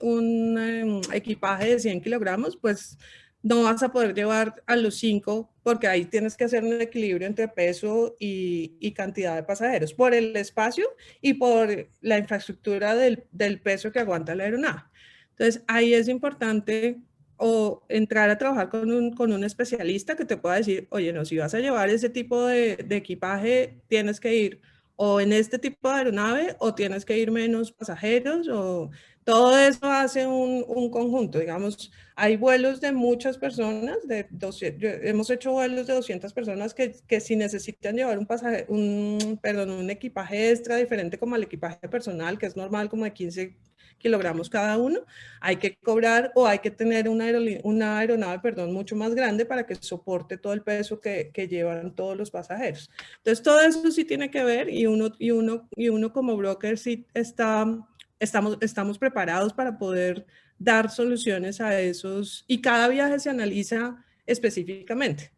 equipaje de 100 kilogramos, pues no vas a poder llevar a los 5 porque ahí tienes que hacer un equilibrio entre peso y cantidad de pasajeros por el espacio y por la infraestructura del peso que aguanta la aeronave. Entonces ahí es importante o entrar a trabajar con un especialista que te pueda decir, oye, no, si vas a llevar ese tipo de equipaje, tienes que ir o en este tipo de aeronave o tienes que ir menos pasajeros o todo eso hace un conjunto. Digamos, hay vuelos de muchas personas, hemos hecho vuelos de 200 personas que si necesitan llevar un equipaje extra diferente como el equipaje personal, que es normal como de kilogramos cada uno, hay que cobrar o hay que tener una aeronave, perdón, mucho más grande para que soporte todo el peso que llevan todos los pasajeros. Entonces, todo eso sí tiene que ver y uno como broker sí estamos preparados para poder dar soluciones a esos, y cada viaje se analiza específicamente.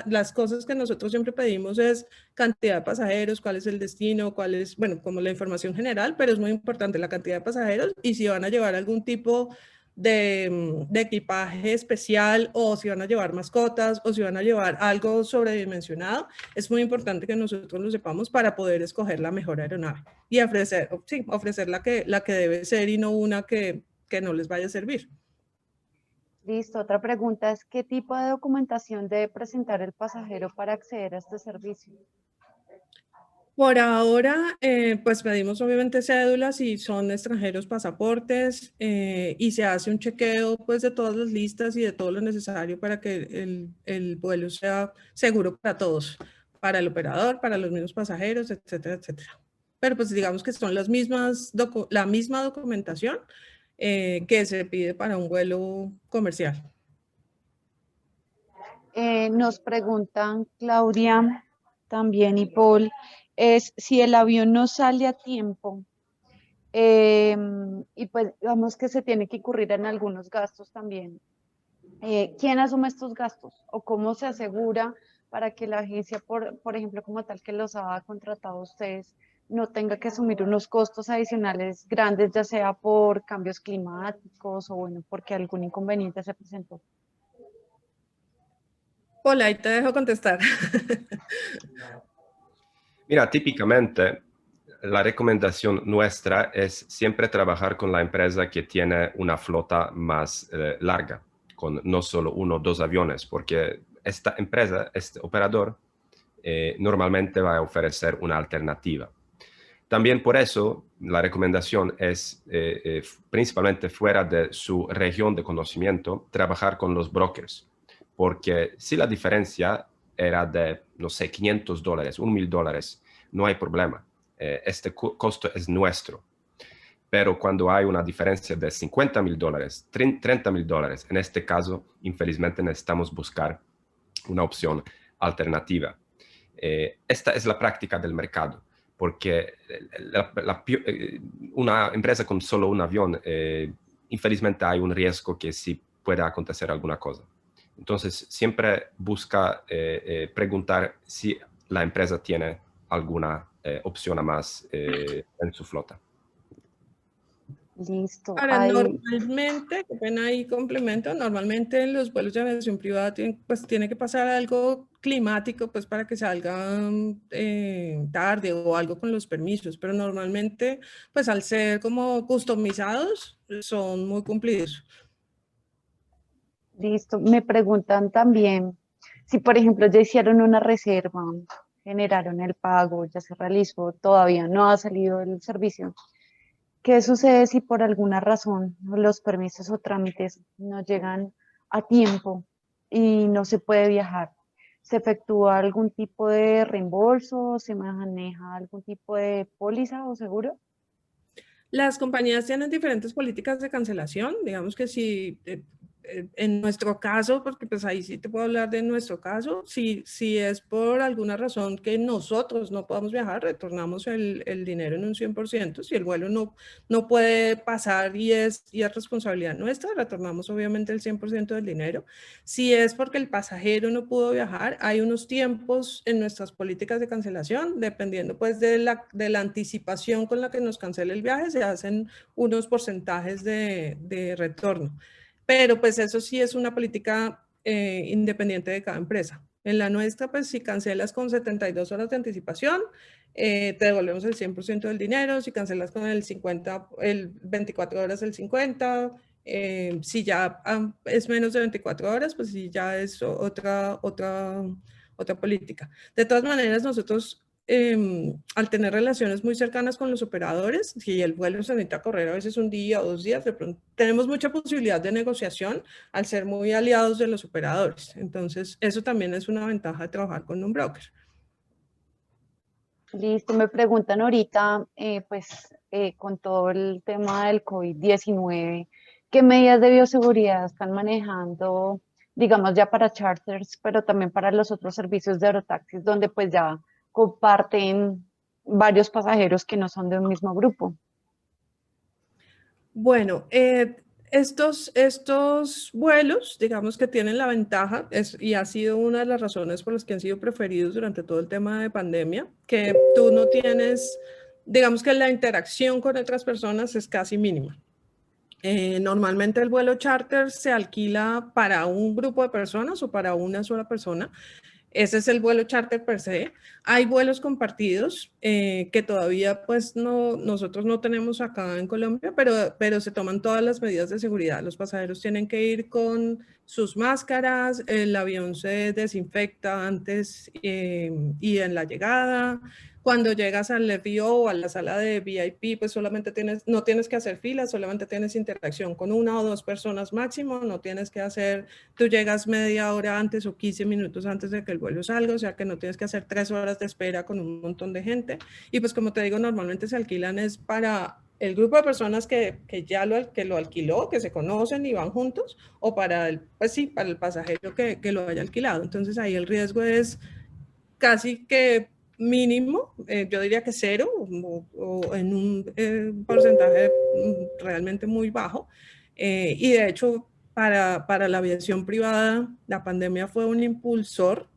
Las cosas que nosotros siempre pedimos es cantidad de pasajeros, cuál es el destino, cuál es, bueno, como la información general, pero es muy importante la cantidad de pasajeros y si van a llevar algún tipo de equipaje especial o si van a llevar mascotas o si van a llevar algo sobredimensionado, es muy importante que nosotros lo sepamos para poder escoger la mejor aeronave y ofrecer la que debe ser y no una que no les vaya a servir. Listo, otra pregunta es, ¿qué tipo de documentación debe presentar el pasajero para acceder a este servicio? Por ahora, pues pedimos obviamente cédulas si son extranjeros, pasaportes, y se hace un chequeo pues de todas las listas y de todo lo necesario para que el vuelo sea seguro para todos, para el operador, para los mismos pasajeros, etcétera, etcétera. Pero pues digamos que son la misma documentación que se pide para un vuelo comercial. Nos preguntan Claudia también y Paul, es si el avión no sale a tiempo y pues digamos que se tiene que incurrir en algunos gastos también. ¿Quién asume estos gastos o cómo se asegura para que la agencia, por ejemplo, como tal que los ha contratado a ustedes, no tenga que asumir unos costos adicionales grandes, ya sea por cambios climáticos o bueno, porque algún inconveniente se presentó? Hola, ahí te dejo contestar. Mira, típicamente la recomendación nuestra es siempre trabajar con la empresa que tiene una flota más larga, con no solo uno o dos aviones, porque esta empresa, este operador, normalmente va a ofrecer una alternativa. También por eso la recomendación es, principalmente fuera de su región de conocimiento, trabajar con los brokers, porque si la diferencia era de, no sé, $500, $1,000, no hay problema. Este costo es nuestro. Pero cuando hay una diferencia de $50,000, $30,000, en este caso, infelizmente necesitamos buscar una opción alternativa. Esta es la práctica del mercado, porque una empresa con solo un avión, infelizmente hay un riesgo que sí pueda acontecer alguna cosa. Entonces, siempre busca preguntar si la empresa tiene alguna opción más en su flota. Listo. Ahora, normalmente, qué pena ahí complemento, normalmente en los vuelos de aviación privada pues tiene que pasar algo climático pues para que salgan tarde o algo con los permisos, pero normalmente pues al ser como customizados son muy cumplidos. Listo. Me preguntan también si, por ejemplo, ya hicieron una reserva, generaron el pago, ya se realizó, todavía no ha salido el servicio. ¿Qué sucede si por alguna razón los permisos o trámites no llegan a tiempo y no se puede viajar? ¿Se efectúa algún tipo de reembolso? ¿Se maneja algún tipo de póliza o seguro? Las compañías tienen diferentes políticas de cancelación, digamos que si en nuestro caso, porque pues ahí sí te puedo hablar de nuestro caso, si es por alguna razón que nosotros no podamos viajar, retornamos el dinero en un 100%, si el vuelo no puede pasar y es responsabilidad nuestra, retornamos obviamente el 100% del dinero. Si es porque el pasajero no pudo viajar, hay unos tiempos en nuestras políticas de cancelación, dependiendo pues de la anticipación con la que nos cancela el viaje, se hacen unos porcentajes de retorno. Pero pues eso sí es una política independiente de cada empresa. En la nuestra, pues si cancelas con 72 horas de anticipación, te devolvemos el 100% del dinero. Si cancelas con el 24 horas, el 50%. Si ya es menos de 24 horas, pues sí ya es otra política. De todas maneras, nosotros al tener relaciones muy cercanas con los operadores, si el vuelo se necesita correr a veces un día o 2 días, de pronto tenemos mucha posibilidad de negociación al ser muy aliados de los operadores. Entonces, eso también es una ventaja de trabajar con un broker. Listo, me preguntan ahorita, pues con todo el tema del COVID-19, ¿qué medidas de bioseguridad están manejando, digamos ya para charters, pero también para los otros servicios de aerotaxis, donde pues ya comparten varios pasajeros que no son de un mismo grupo? Bueno, estos vuelos, digamos que tienen la ventaja, y ha sido una de las razones por las que han sido preferidos durante todo el tema de pandemia, que tú no tienes, digamos que la interacción con otras personas es casi mínima. Normalmente el vuelo charter se alquila para un grupo de personas o para una sola persona. Ese es el vuelo charter per se. Hay vuelos compartidos que todavía pues nosotros no tenemos acá en Colombia, pero se toman todas las medidas de seguridad. Los pasajeros tienen que ir con sus máscaras, el avión se desinfecta antes y en la llegada. Cuando llegas al FBO o a la sala de VIP, pues solamente no tienes que hacer filas, solamente tienes interacción con una o dos personas máximo, no tienes que hacer, tú llegas media hora antes o 15 minutos antes de que el vuelo salga, o sea que no tienes que hacer 3 horas de espera con un montón de gente. Y pues como te digo, normalmente se alquilan es para el grupo de personas que ya lo alquiló, que se conocen y van juntos, o para pues sí, para el pasajero que lo haya alquilado. Entonces ahí el riesgo es casi que mínimo, yo diría que cero o en un porcentaje realmente muy bajo. Y de hecho, para la aviación privada, la pandemia fue un impulsor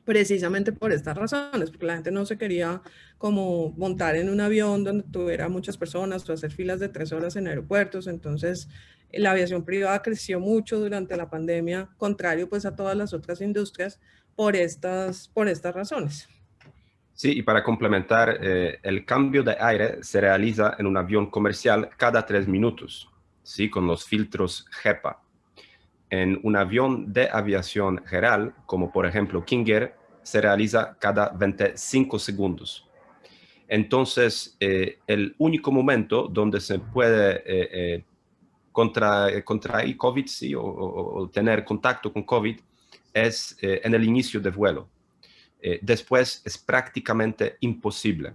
precisamente por estas razones, porque la gente no se quería como montar en un avión donde tuviera muchas personas o hacer filas de 3 horas en aeropuertos. Entonces, la aviación privada creció mucho durante la pandemia, contrario pues a todas las otras industrias, por estas razones. Sí, y para complementar, el cambio de aire se realiza en un avión comercial cada 3 minutos, ¿sí? Con los filtros HEPA. En un avión de aviación general, como por ejemplo King Air, se realiza cada 25 segundos. Entonces, el único momento donde se puede contraer COVID, sí, o tener contacto con COVID es en el inicio del vuelo. Después es prácticamente imposible.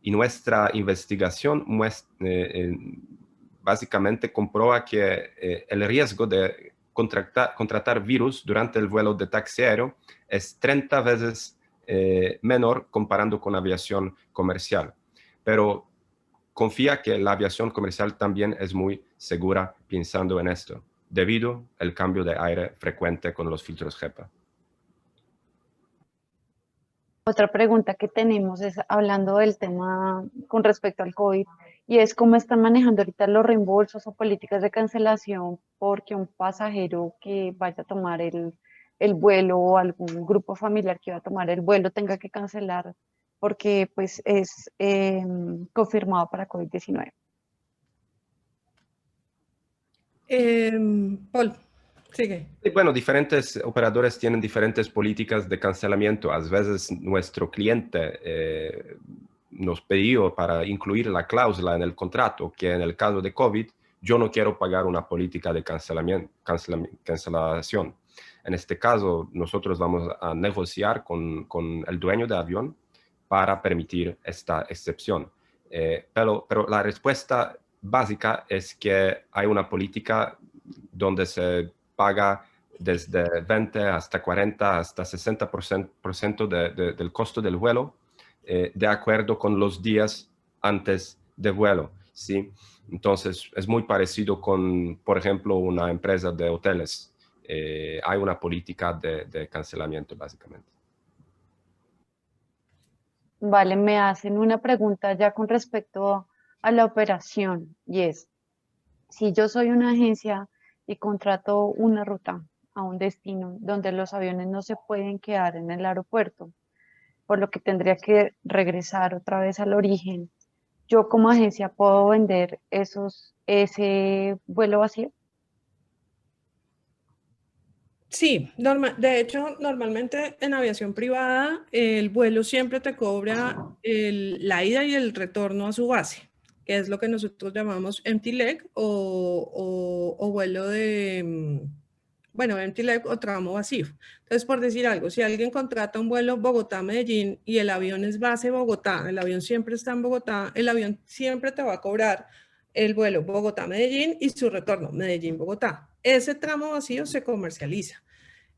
Y nuestra investigación básicamente comprueba que el riesgo de contratar virus durante el vuelo de taxi aéreo es 30 veces menor comparando con aviación comercial. Pero confía que la aviación comercial también es muy segura pensando en esto, debido al cambio de aire frecuente con los filtros HEPA. Otra pregunta que tenemos es hablando del tema con respecto al COVID y es cómo están manejando ahorita los reembolsos o políticas de cancelación porque un pasajero que vaya a tomar el vuelo o algún grupo familiar que va a tomar el vuelo tenga que cancelar porque pues es confirmado para COVID-19. Paul, sigue. Y bueno, diferentes operadores tienen diferentes políticas de cancelamiento. A veces nuestro cliente nos pidió para incluir la cláusula en el contrato que en el caso de COVID yo no quiero pagar una política de cancelación. En este caso, nosotros vamos a negociar con el dueño del avión para permitir esta excepción. Pero la respuesta básica es que hay una política donde se paga desde 20 hasta 40 hasta 60% del costo del vuelo de acuerdo con los días antes de vuelo, ¿sí? Entonces, es muy parecido con, por ejemplo, una empresa de hoteles. Hay una política de cancelamiento, básicamente. Vale, me hacen una pregunta ya con respecto a la operación y es, si yo soy una agencia y contrato una ruta a un destino donde los aviones no se pueden quedar en el aeropuerto, por lo que tendría que regresar otra vez al origen, yo como agencia puedo vender ese vuelo vacío. Sí, de hecho, normalmente en aviación privada el vuelo siempre te cobra la ida y el retorno a su base, que es lo que nosotros llamamos empty leg o vuelo bueno, empty leg o tramo vacío. Entonces, por decir algo, si alguien contrata un vuelo Bogotá-Medellín y el avión es base Bogotá, el avión siempre está en Bogotá, el avión siempre te va a cobrar el vuelo Bogotá-Medellín y su retorno Medellín-Bogotá. Ese tramo vacío se comercializa.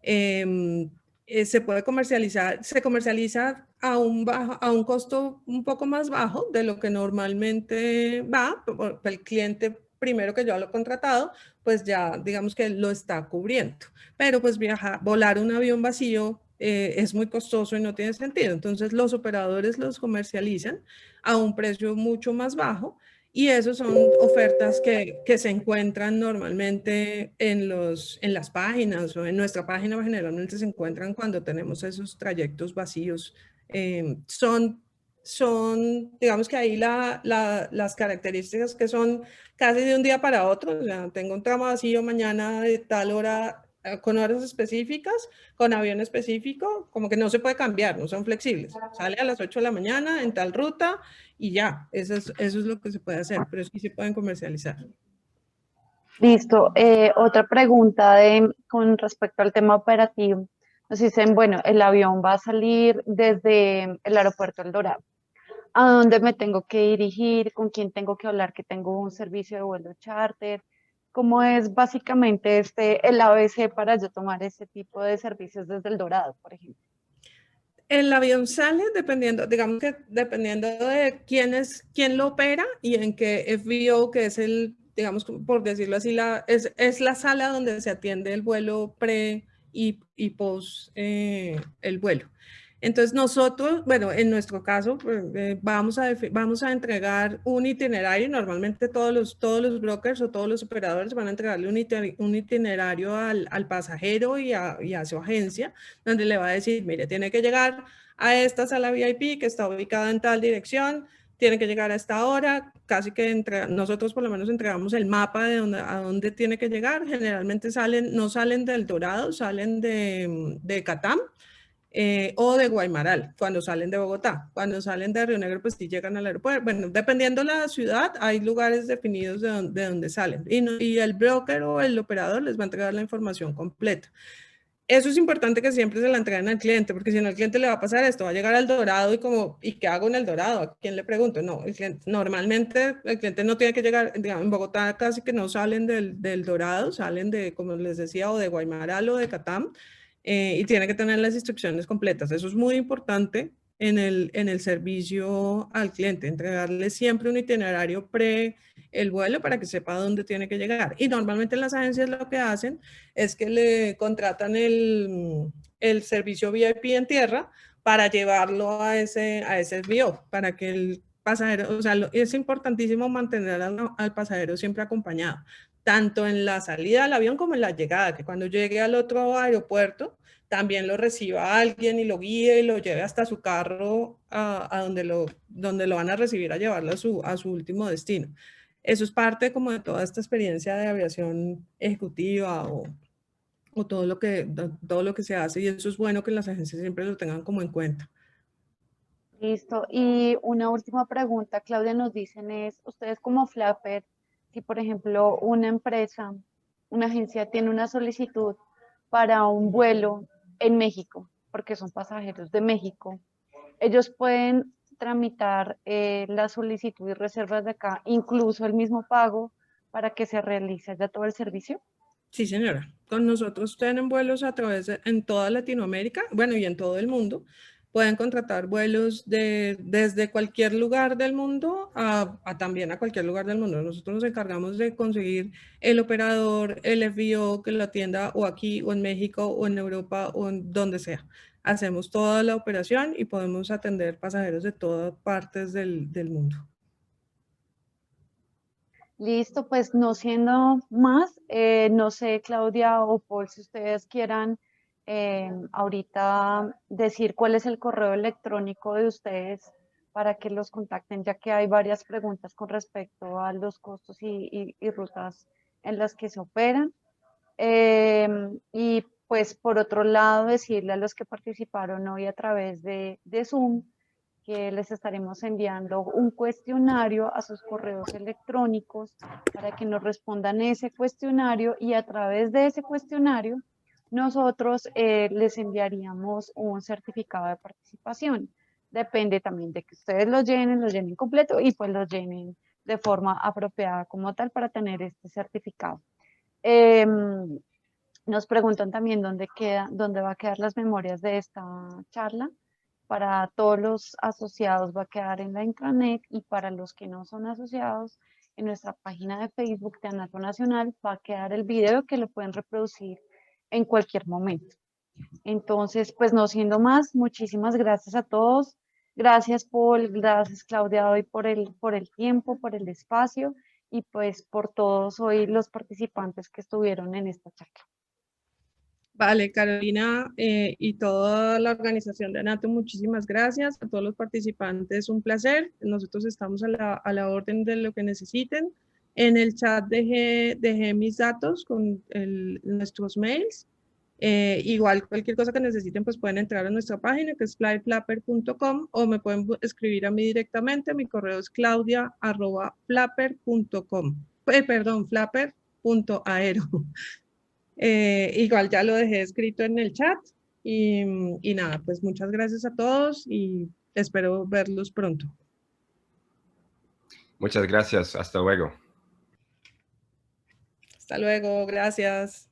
Se puede comercializar, se comercializa a un costo un poco más bajo de lo que normalmente va. El cliente primero que yo lo he contratado, pues ya digamos que lo está cubriendo. Pero pues volar un avión vacío es muy costoso y no tiene sentido. Entonces los operadores los comercializan a un precio mucho más bajo. Y esas son ofertas que se encuentran normalmente en las páginas o en nuestra página generalmente se encuentran cuando tenemos esos trayectos vacíos. Digamos que ahí las características que son casi de un día para otro. O sea, tengo un tramo vacío mañana de tal hora con horas específicas, con avión específico, como que no se puede cambiar, no son flexibles. Sale a las 8 de la mañana en tal ruta y ya, eso es lo que se puede hacer, pero sí se pueden comercializar. Listo. Otra pregunta con respecto al tema operativo. Nos dicen, bueno, el avión va a salir desde el aeropuerto El Dorado. ¿A dónde me tengo que dirigir? ¿Con quién tengo que hablar que tengo un servicio de vuelo charter? ¿Cómo es básicamente el ABC para yo tomar ese tipo de servicios desde El Dorado, por ejemplo? El avión sale dependiendo, digamos que dependiendo de quién lo opera y en qué FBO, que es digamos, por decirlo así, es la sala donde se atiende el vuelo pre y post el vuelo. Entonces nosotros, bueno, en nuestro caso, vamos a entregar un itinerario. Normalmente todos los brokers o todos los operadores van a entregarle un itinerario al pasajero y a su agencia, donde le va a decir, mire, tiene que llegar a esta sala VIP que está ubicada en tal dirección, tiene que llegar a esta hora, casi que nosotros por lo menos entregamos el mapa de a dónde tiene que llegar. Generalmente no salen del Dorado, salen de Catam. O de Guaymaral, cuando salen de Bogotá. Cuando salen de Río Negro, pues sí llegan al aeropuerto. Bueno, dependiendo de la ciudad, hay lugares definidos de donde salen. Y el broker o el operador les va a entregar la información completa. Eso es importante que siempre se la entreguen al cliente, porque si no, al cliente le va a pasar esto, va a llegar al Dorado ¿y qué hago en el Dorado? ¿A quién le pregunto? No, normalmente el cliente no tiene que llegar, digamos, en Bogotá casi que no salen del Dorado, salen como les decía, o de Guaymaral o de Catam, y tiene que tener las instrucciones completas. Eso es muy importante en el servicio al cliente, entregarle siempre un itinerario el vuelo para que sepa dónde tiene que llegar. Y normalmente las agencias lo que hacen es que le contratan el servicio VIP en tierra para llevarlo a ese SBO, para que el pasajero, o sea, es importantísimo mantener al pasajero siempre acompañado, tanto en la salida del avión como en la llegada, que cuando llegue al otro aeropuerto también lo reciba alguien y lo guíe y lo lleve hasta su carro a donde lo van a recibir a llevarlo a su último destino. Eso es parte como de toda esta experiencia de aviación ejecutiva o todo lo que se hace, y eso es bueno que las agencias siempre lo tengan como en cuenta. Listo. Y una última pregunta, Claudia, nos dicen ustedes como Flapper, si por ejemplo una empresa, una agencia tiene una solicitud para un vuelo en México, porque son pasajeros de México, ellos pueden tramitar la solicitud y reservas de acá, incluso el mismo pago para que se realice ya todo el servicio. Sí, señora. Con nosotros tienen vuelos en toda Latinoamérica, bueno, y en todo el mundo. Pueden contratar vuelos desde cualquier lugar del mundo también a cualquier lugar del mundo. Nosotros nos encargamos de conseguir el operador, el FBO que lo atienda o aquí o en México o en Europa o en donde sea. Hacemos toda la operación y podemos atender pasajeros de todas partes del mundo. Listo, pues no siendo más, no sé, Claudia o Paul, si ustedes quieran ahorita decir cuál es el correo electrónico de ustedes para que los contacten, ya que hay varias preguntas con respecto a los costos y rutas en las que se operan. Y pues por otro lado, decirle a los que participaron hoy a través de Zoom que les estaremos enviando un cuestionario a sus correos electrónicos para que nos respondan ese cuestionario, y a través de ese cuestionario nosotros les enviaríamos un certificado de participación. Depende también de que ustedes lo llenen completo y pues lo llenen de forma apropiada como tal para tener este certificado. Nos preguntan también dónde va a quedar las memorias de esta charla. Para todos los asociados va a quedar en la intranet, y para los que no son asociados, en nuestra página de Facebook de Anato Nacional va a quedar el video que lo pueden reproducir en cualquier momento. Entonces, pues no siendo más, muchísimas gracias a todos. Gracias, Paul, gracias, Claudia, hoy por el tiempo, por el espacio, y pues por todos hoy los participantes que estuvieron en esta charla. Vale, Carolina y toda la organización de Anato, muchísimas gracias. A todos los participantes, un placer. Nosotros estamos a la orden de lo que necesiten. En el chat dejé mis datos con nuestros mails. Igual cualquier cosa que necesiten, pues pueden entrar a nuestra página, que es flyflapper.com, o me pueden escribir a mí directamente. Mi correo es claudia@flapper.com. Perdón, flapper.aero. Igual ya lo dejé escrito en el chat y nada, pues muchas gracias a todos y espero verlos pronto. Muchas gracias. Hasta luego. Hasta luego, gracias.